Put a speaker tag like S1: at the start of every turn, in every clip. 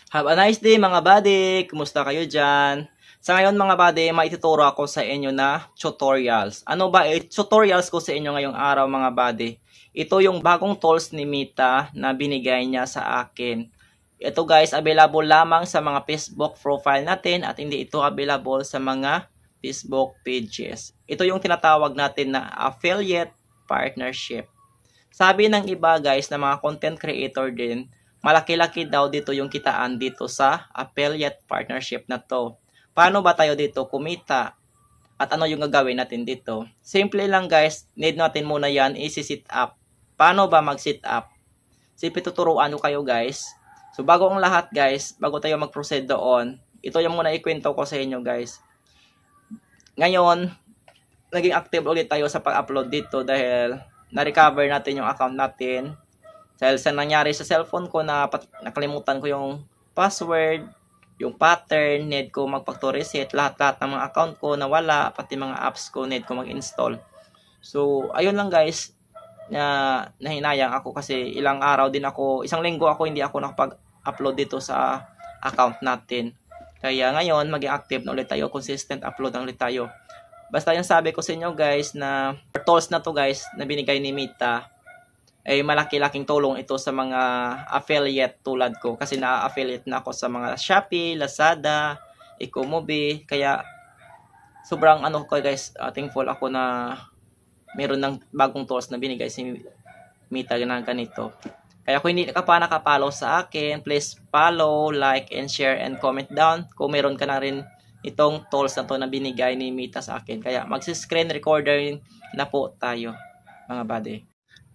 S1: Have a nice day mga buddy! Kumusta kayo dyan? Sa ngayon mga buddy, maituturo ako sa inyo na tutorials. Ano ba tutorials ko sa inyo ngayong araw mga buddy? Ito yung bagong tools ni Meta na binigay niya sa akin. Ito guys, available lamang sa mga Facebook profile natin at hindi ito available sa mga Facebook pages. Ito yung tinatawag natin na affiliate partnership. Sabi ng iba guys na mga content creator din, malaki-laki daw dito yung kitaan dito sa affiliate partnership na to. Paano ba tayo dito kumita? At ano yung gagawin natin dito? Simple lang guys, need natin muna yan i-sit up. Paano ba mag-sit up? Simple tuturuan ko kayo guys. So bago ang lahat guys, bago tayo mag-proceed doon, ito yung muna ikwento ko sa inyo guys. Ngayon, naging active ulit tayo sa pag-upload dito dahil na-recover natin yung account natin. Dahil sa nangyari sa cellphone ko na nakalimutan ko yung password, yung pattern, need ko magpag-reset, lahat-lahat ng mga account ko nawala, pati mga apps ko need ko mag-install. So, ayun lang guys, na nahinayang ako kasi ilang araw din ako, isang linggo ako hindi ako nakapag-upload dito sa account natin. Kaya ngayon, maging active na ulit tayo, consistent upload na ulit tayo. Basta yung sabi ko sa inyo guys na tools na to guys na binigay ni Meta ay malaki-laking tulong ito sa mga affiliate tulad ko kasi na-affiliate na ako sa mga Shopee, Lazada, Ecomobi, kaya sobrang ano ko guys, thankful ako na meron ng bagong tools na binigay si Meta na ganito. Kaya kung hindi ka pa nakapollow sa akin, please follow, like, and share, and comment down kung meron ka na rin itong tools na to na binigay ni Meta sa akin. Kaya magsi-screen recorder na po tayo mga buddy.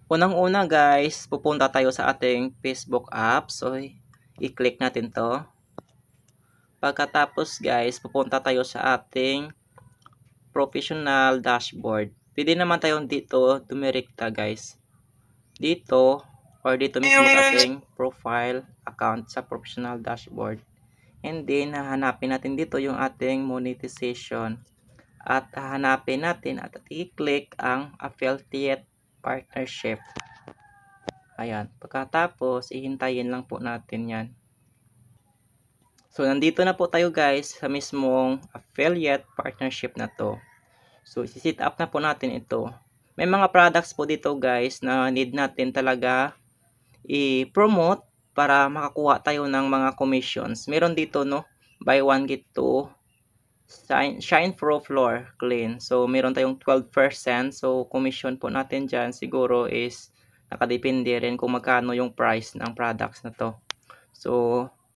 S1: Unang-una guys, pupunta tayo sa ating Facebook app. So, i-click natin to. Pagkatapos guys, pupunta tayo sa ating professional dashboard. Pwede naman tayong dito dumirekta guys. Dito, or dito mismo sa ating profile account sa professional dashboard. And then, hahanapin natin dito yung ating monetization. At hahanapin natin at i-click ang affiliate partnership. Ayan. Pagkatapos, ihintayin lang po natin yan. So, nandito na po tayo guys sa mismong affiliate partnership na to. So, isi-set up na po natin ito. May mga products po dito guys na need natin talaga i-promote para makakuha tayo ng mga commissions. Meron dito no, buy one get two, Shine Pro Floor Clean. So, meron tayong 12%. So, commission po natin dyan siguro is nakadepende rin kung magkano yung price ng products na to. So,